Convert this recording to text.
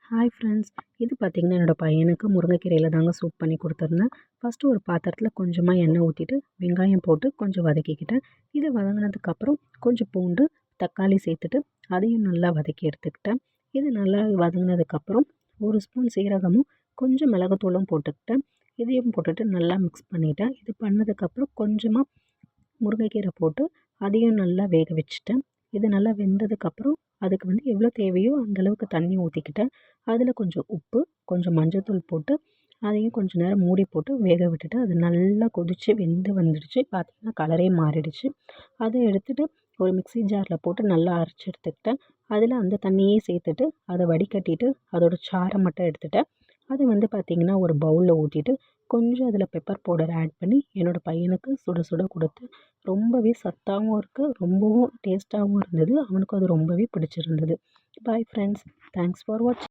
Hi friends. இது பார்த்தீங்கன்னா, என்னோட பையனுக்கு முருங்கைக்கீரையில தாங்க சூப் பண்ணி குடுத்துருந்தேன். ஃபஸ்ட்டு ஒரு பாத்திரத்தில கொஞ்சமா எண்ணெய் ஊத்திட்டு, வெங்காயம் போட்டு கொஞ்சம் வதக்கிக்கிட்டேன். இது வதங்குனதுக்கப்புறம் கொஞ்சம் பூண்டு, தக்காளி சேர்த்துட்டு, அதையும் நல்லா வதக்கி எடுத்துக்கிட்டேன். இது நல்லா வதங்குனதுக்கப்புறம் 1 ஸ்பூன் சீரகமும், கொஞ்சம் மிளகுத்தூளும் போட்டுக்கிட்டேன். இதையும் போட்டுட்டு நல்லா மிக்ஸ் பண்ணிட்டேன். இது பண்ணதுக்கப்புறம் கொஞ்சமா முருங்கைக்கீரை போட்டு, அதையும் நல்லா வேக வச்சுட்டேன். இது நல்லா வெந்ததுக்கப்புறம், அதுக்கு வந்து எவ்வளோ தேவையோ அந்த அளவுக்கு தண்ணி ஊத்திக்கிட்டேன். அதில் கொஞ்சம் உப்பு, கொஞ்சம் மஞ்சள்தூள் போட்டு, அதையும் கொஞ்சம் நேரம் மூடி போட்டு வேக விட்டுட்டு, அது நல்லா கொதிச்சு வெந்து வந்துடுச்சு. பார்த்தீங்கன்னா கலரே மாறிடுச்சு. அதை எடுத்துட்டு ஒரு மிக்ஸி ஜாரில் போட்டு நல்லா அரைச்சு எடுத்துக்கிட்டேன். அதில் அந்த தண்ணியே சேர்த்துட்டு, அதை வடிகட்டிட்டு, அதோட சாறை மட்டும் எடுத்துட்டேன். அது வந்து பார்த்திங்கன்னா ஒரு பவுலில் ஊற்றிட்டு, கொஞ்சம் அதில் பெப்பர் பவுடர் ஆட் பண்ணி என்னோட பையனுக்கு சுட சுட கொடுத்தேன். ரொம்பவே சத்தாவும் இருக்குது, ரொம்பவும் டேஸ்ட்டாகவும் இருந்தது. அவனுக்கும் அது ரொம்பவே பிடிச்சிருந்தது. Bye friends. தேங்க்ஸ் ஃபார் வாட்சிங்.